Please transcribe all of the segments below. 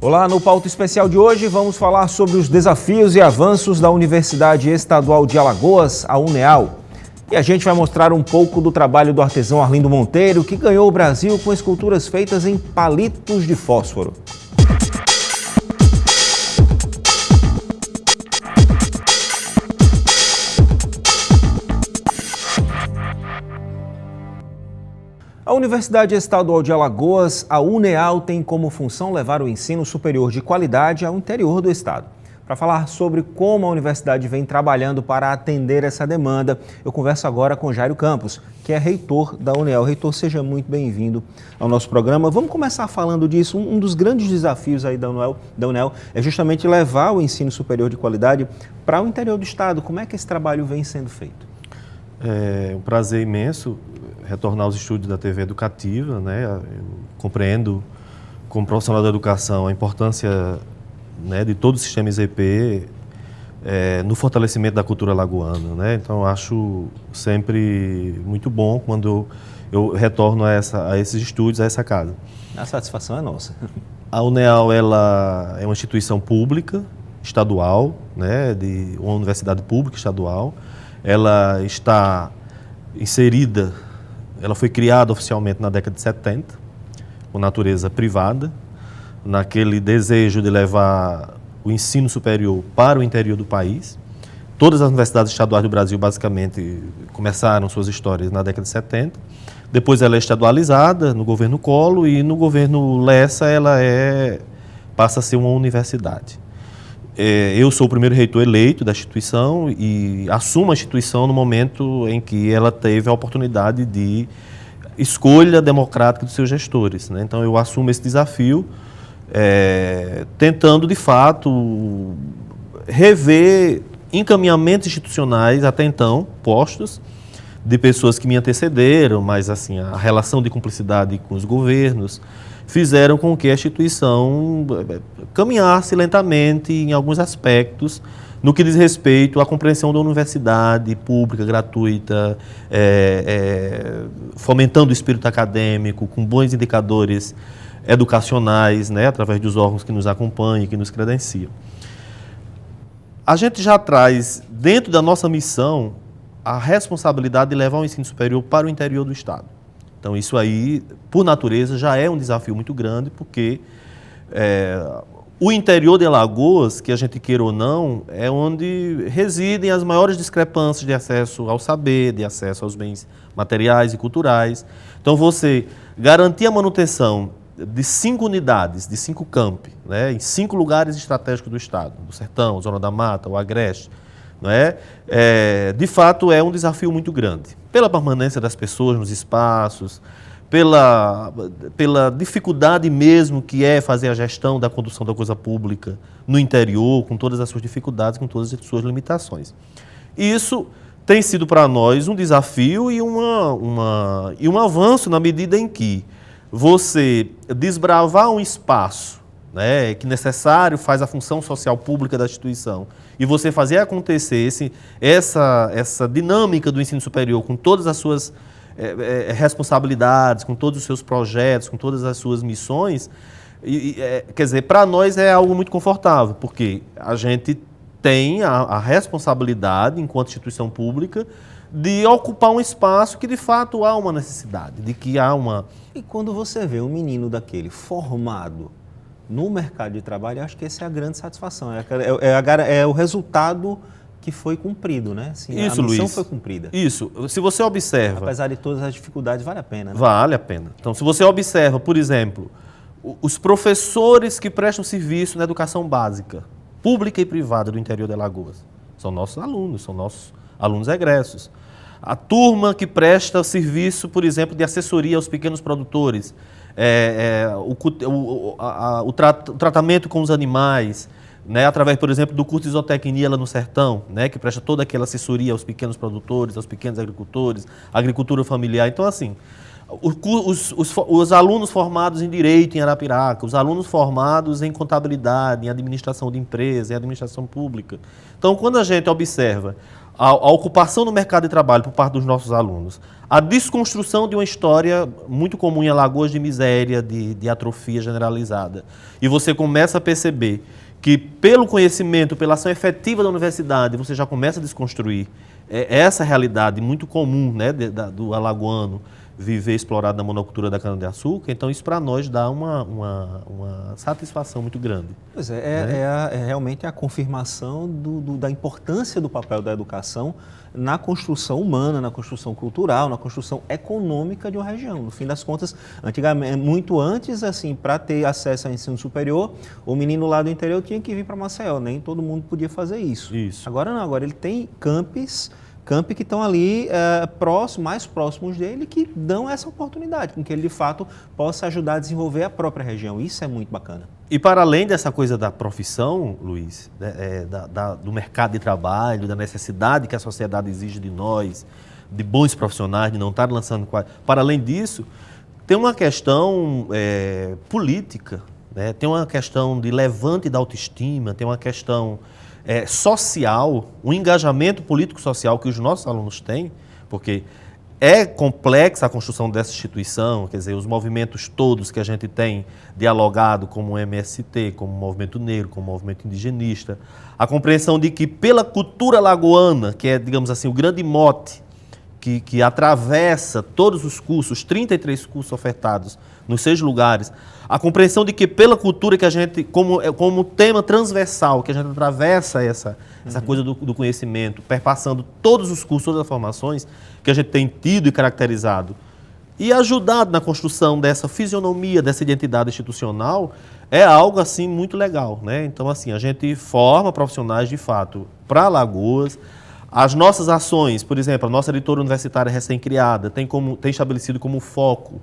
Olá, no Pauta Especial de hoje vamos falar sobre os desafios e avanços da Universidade Estadual de Alagoas, a UNEAL. E a gente vai mostrar um pouco do trabalho do artesão Arlindo Monteiro, que ganhou o Brasil com esculturas feitas em palitos de fósforo. A Universidade Estadual de Alagoas, a UNEAL, tem como função levar o ensino superior de qualidade ao interior do estado. Para falar sobre como a universidade vem trabalhando para atender essa demanda, eu converso agora com Jairo Campos, que é reitor da UNEAL. Reitor, seja muito bem-vindo ao nosso programa. Vamos começar falando disso. Um dos grandes desafios aí da UNEAL é justamente levar o ensino superior de qualidade para o interior do estado. Como é que esse trabalho vem sendo feito? É um prazer imenso retornar aos estúdios da TV Educativa, né? Eu compreendo, como profissional da educação, a importância, né, de todo o sistema IZP no fortalecimento da cultura alagoana, né? Então, eu acho sempre muito bom quando eu retorno a esses estúdios, a essa casa. A satisfação é nossa. A UNEAL, ela é uma instituição pública, estadual, né, de uma universidade pública estadual. Ela está inserida, ela foi criada oficialmente na década de 70, com natureza privada, naquele desejo de levar o ensino superior para o interior do país. Todas as universidades estaduais do Brasil, basicamente, começaram suas histórias na década de 70. Depois ela é estadualizada no governo Collor e no governo Lessa ela passa a ser uma universidade. Eu sou o primeiro reitor eleito da instituição e assumo a instituição no momento em que ela teve a oportunidade de escolha democrática dos seus gestores, né? Então, eu assumo esse desafio, tentando, de fato, rever encaminhamentos institucionais até então postos de pessoas que me antecederam, mas assim, a relação de cumplicidade com os governos fizeram com que a instituição caminhasse lentamente em alguns aspectos no que diz respeito à compreensão da universidade pública, gratuita, fomentando o espírito acadêmico, com bons indicadores educacionais, né, através dos órgãos que nos acompanham e que nos credenciam. A gente já traz, dentro da nossa missão, a responsabilidade de levar o ensino superior para o interior do estado. Então, isso aí, por natureza, já é um desafio muito grande, porque o interior de Alagoas, que a gente queira ou não, é onde residem as maiores discrepâncias de acesso ao saber, de acesso aos bens materiais e culturais. Então, você garantir a manutenção de 5 unidades, de 5 campi, né, em 5 lugares estratégicos do estado, do Sertão, Zona da Mata, o Agreste, não é? De fato, é um desafio muito grande, pela permanência das pessoas nos espaços, pela dificuldade mesmo que é fazer a gestão da condução da coisa pública no interior, com todas as suas dificuldades, com todas as suas limitações. Isso tem sido para nós um desafio e um avanço na medida em que você desbravar um espaço, né, que necessário faz a função social pública da instituição, e você fazer acontecer essa dinâmica do ensino superior com todas as suas responsabilidades, com todos os seus projetos, com todas as suas missões, quer dizer, para nós é algo muito confortável, porque a gente tem a responsabilidade, enquanto instituição pública, de ocupar um espaço que de fato há uma necessidade, de que há uma... E quando você vê um menino daquele formado no mercado de trabalho, eu acho que essa é a grande satisfação, é o resultado que foi cumprido, né? Assim, isso, a missão Luiz, foi cumprida. Isso, se você observa... Apesar de todas as dificuldades, vale a pena, né? Vale a pena. Então, se você observa, por exemplo, os professores que prestam serviço na educação básica, pública e privada do interior de Alagoas, são nossos alunos egressos. A turma que presta serviço, por exemplo, de assessoria aos pequenos produtores, o tratamento com os animais, né, através, por exemplo, do curso de zootecnia lá no Sertão, né, que presta toda aquela assessoria aos pequenos produtores, aos pequenos agricultores, agricultura familiar. Então, assim, os alunos formados em Direito em Arapiraca, os alunos formados em Contabilidade, em Administração de Empresa, em Administração Pública. Então, quando a gente observa a ocupação no mercado de trabalho por parte dos nossos alunos, a desconstrução de uma história muito comum em Alagoas de miséria, de atrofia generalizada. E você começa a perceber que pelo conhecimento, pela ação efetiva da universidade, você já começa a desconstruir essa realidade muito comum, né, do alagoano viver explorado na monocultura da cana-de-açúcar. Então isso para nós dá uma satisfação muito grande. Pois é, né? Realmente a confirmação da importância do papel da educação na construção humana, na construção cultural, na construção econômica de uma região. No fim das contas, antigamente, muito antes, assim, para ter acesso ao ensino superior, o menino lá do interior tinha que vir para Maceió, nem todo mundo podia fazer isso. Agora não, agora ele tem campi que estão ali mais próximos dele, que dão essa oportunidade, com que ele de fato possa ajudar a desenvolver a própria região. Isso é muito bacana. E para além dessa coisa da profissão, Luiz, do mercado de trabalho, da necessidade que a sociedade exige de nós, de bons profissionais, de não estar lançando... Para além disso, tem uma questão política, né? Tem uma questão de levante da autoestima, tem uma questão social, um engajamento político-social que os nossos alunos têm, porque é complexa a construção dessa instituição, quer dizer, os movimentos todos que a gente tem dialogado, como o MST, como o movimento negro, como o movimento indigenista, a compreensão de que pela cultura lagoana, que é, digamos assim, o grande mote que atravessa todos os cursos, 33 cursos ofertados nos 6 lugares, a compreensão de que pela cultura que a gente, como tema transversal, que a gente atravessa essa coisa do conhecimento, perpassando todos os cursos, todas as formações que a gente tem tido e caracterizado, e ajudado na construção dessa fisionomia, dessa identidade institucional, é algo assim muito legal, né? Então, assim, a gente forma profissionais de fato para Alagoas. As nossas ações, por exemplo, a nossa editora universitária recém-criada tem estabelecido como foco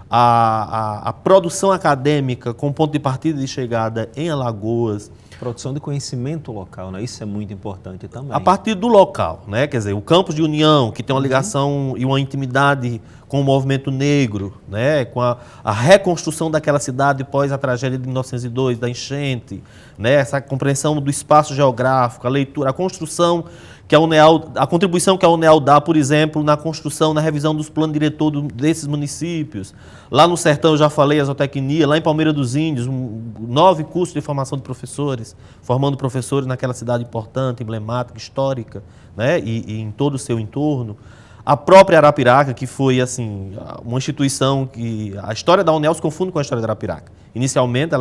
a produção acadêmica com ponto de partida e de chegada em Alagoas. Produção de conhecimento local, né? Isso é muito importante também. A partir do local, né? Quer dizer, o campus de União, que tem uma ligação e uma intimidade com o movimento negro, né? Com a reconstrução daquela cidade após a tragédia de 1902, da enchente, né? Essa compreensão do espaço geográfico, a leitura, a construção que a UNEAL, a contribuição que a UNEAL dá, por exemplo, na construção, na revisão dos planos diretores desses municípios. Lá no Sertão, eu já falei, a zootecnia, lá em Palmeira dos Índios, 9 cursos de formação de professores, formando professores naquela cidade importante, emblemática, histórica, né? E em todo o seu entorno. A própria Arapiraca, que foi assim, uma instituição que... A história da UNEAL se confunde com a história da Arapiraca. Inicialmente,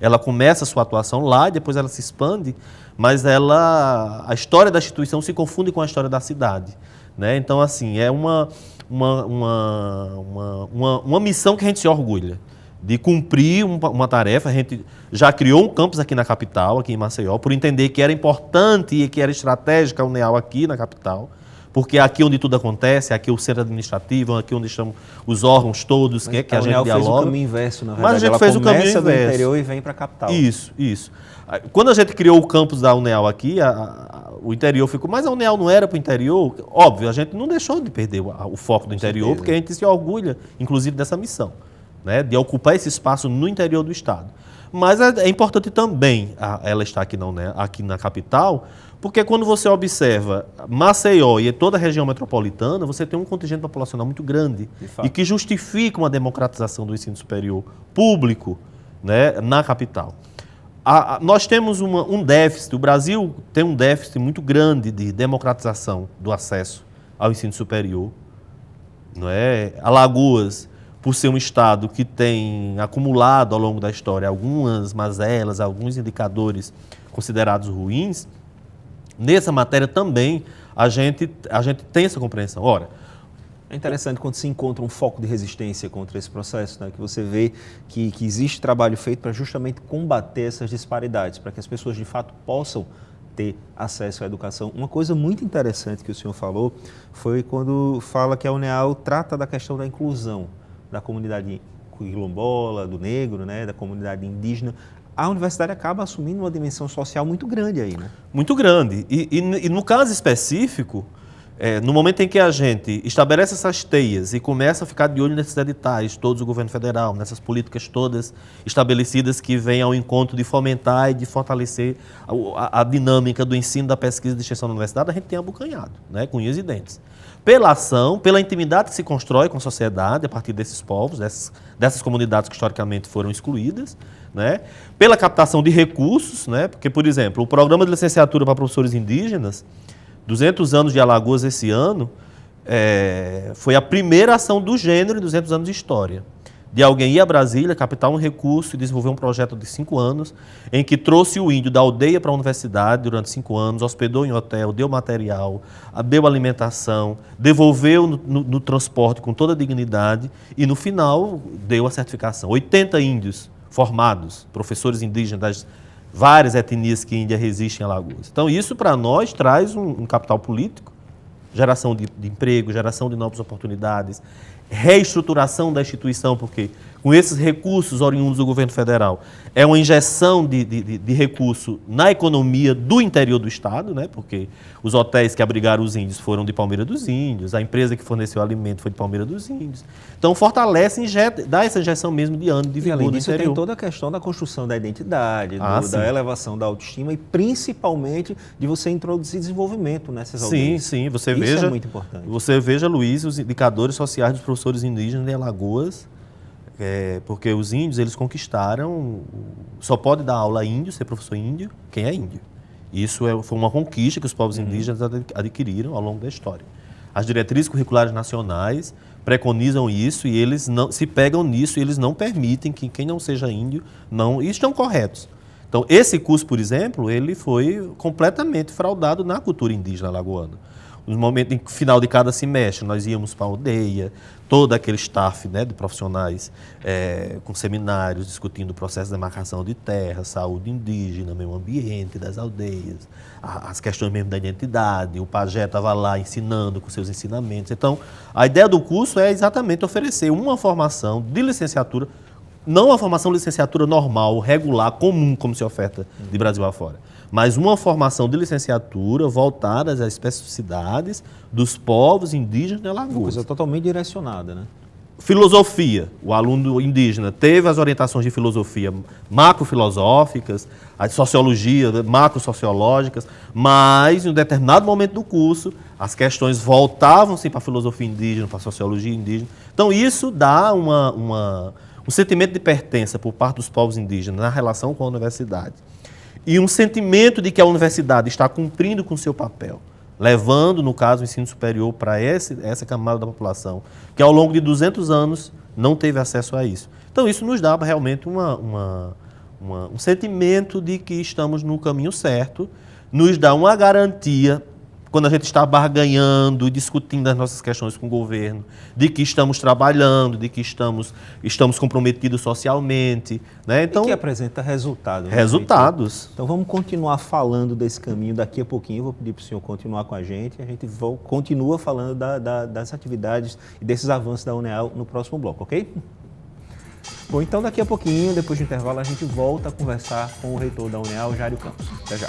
ela começa a sua atuação lá e depois ela se expande, mas a história da instituição se confunde com a história da cidade, né? Então, assim, é uma missão que a gente se orgulha de cumprir uma tarefa. A gente já criou um campus aqui na capital, aqui em Maceió, por entender que era importante e que era estratégica a UNEAL aqui na capital, porque é aqui onde tudo acontece, é aqui o centro administrativo, é aqui onde estão os órgãos todos, que a gente dialoga. Mas a gente fez o caminho inverso, na verdade. Mas a gente fez o caminho inverso. Ela começa do interior e vem para a capital. Isso. Quando a gente criou o campus da UNEAL aqui, o interior ficou... Mas a UNEAL não era para o interior? Óbvio, a gente não deixou de perder o foco do interior, porque a gente se orgulha, inclusive, dessa missão, né, de ocupar esse espaço no interior do Estado. Mas é importante também ela estar aqui na capital, porque quando você observa Maceió e toda a região metropolitana, você tem um contingente populacional muito grande e que justifica uma democratização do ensino superior público, né, na capital. Nós temos um déficit, o Brasil tem um déficit muito grande de democratização do acesso ao ensino superior. Não é? Alagoas, por ser um estado que tem acumulado ao longo da história algumas mazelas, alguns indicadores considerados ruins, nessa matéria também a gente tem essa compreensão. Ora, é interessante quando se encontra um foco de resistência contra esse processo, né? Que você vê que existe trabalho feito para justamente combater essas disparidades, para que as pessoas de fato possam ter acesso à educação. Uma coisa muito interessante que o senhor falou foi quando fala que a UNEAL trata da questão da inclusão da comunidade quilombola, do negro, né? Da comunidade indígena. A universidade acaba assumindo uma dimensão social muito grande aí, né? Muito grande. E no caso específico, no momento em que a gente estabelece essas teias e começa a ficar de olho nesses editais, todos o governo federal, nessas políticas todas estabelecidas que vêm ao encontro de fomentar e de fortalecer a dinâmica do ensino, da pesquisa e de extensão da universidade, a gente tem abocanhado, né, com unhas e dentes. Pela ação, pela intimidade que se constrói com a sociedade a partir desses povos, dessas comunidades que historicamente foram excluídas, né, pela captação de recursos, né, porque, por exemplo, o programa de licenciatura para professores indígenas, 200 anos de Alagoas esse ano, foi a primeira ação do gênero em 200 anos de história. De alguém ir a Brasília, captar um recurso e desenvolver um projeto de 5 anos, em que trouxe o índio da aldeia para a universidade durante 5 anos, hospedou em hotel, deu material, deu alimentação, devolveu no transporte com toda a dignidade e, no final, deu a certificação. 80 índios formados, professores indígenas das várias etnias que ainda resistem em Alagoas. Então, isso para nós traz um capital político, geração de emprego, geração de novas oportunidades, reestruturação da instituição, porque com esses recursos oriundos do governo federal, é uma injeção de recurso na economia do interior do estado, né? Porque os hotéis que abrigaram os índios foram de Palmeira dos Índios, a empresa que forneceu o alimento foi de Palmeira dos Índios. Então fortalece, dá essa injeção mesmo de ânimo, de vigor além do disso, interior. tem toda a questão da construção da identidade, Sim. da elevação da autoestima e principalmente de você introduzir desenvolvimento nessas aldeias. Sim, Isso é muito importante. Você veja, Luiz, os indicadores sociais dos professores indígenas em Alagoas, porque os índios, eles conquistaram, só pode dar aula índio, ser professor índio, quem é índio. Isso foi uma conquista que os povos indígenas adquiriram ao longo da história. As diretrizes curriculares nacionais preconizam isso e eles não se pegam nisso e eles não permitem que quem não seja índio não... E estão corretos. Então, esse curso, por exemplo, ele foi completamente fraudado na cultura indígena alagoana. No momento, no final de cada semestre, nós íamos para a aldeia, todo aquele staff, né, de profissionais com seminários, discutindo o processo de demarcação de terra, saúde indígena, meio ambiente das aldeias, as questões mesmo da identidade. O pajé estava lá ensinando com seus ensinamentos. Então, a ideia do curso é exatamente oferecer uma formação de licenciatura, não uma formação de licenciatura normal, regular, comum, como se oferta de Brasil afora, mas uma formação de licenciatura voltada às especificidades dos povos indígenas de Alagoas. Uma coisa totalmente direcionada, né? Filosofia. O aluno indígena teve as orientações de filosofia macrofilosóficas, a de sociologia, macrosociológicas, mas em um determinado momento do curso, as questões voltavam-se para a filosofia indígena, para a sociologia indígena. Então, isso dá um sentimento de pertença por parte dos povos indígenas na relação com a universidade. E um sentimento de que a universidade está cumprindo com o seu papel, levando, no caso, o ensino superior para essa camada da população, que ao longo de 200 anos não teve acesso a isso. Então, isso nos dá realmente um sentimento de que estamos no caminho certo, nos dá uma garantia, quando a gente está barganhando e discutindo as nossas questões com o governo, de que estamos trabalhando, de que estamos comprometidos socialmente. Né? Então, e que apresenta resultados. Resultados. Então vamos continuar falando desse caminho daqui a pouquinho. Eu vou pedir para o senhor continuar com a gente. A gente continua falando das atividades e desses avanços da UNEAL no próximo bloco, ok? Bom, então daqui a pouquinho, depois do intervalo, a gente volta a conversar com o reitor da UNEAL, Jário Campos. Até já.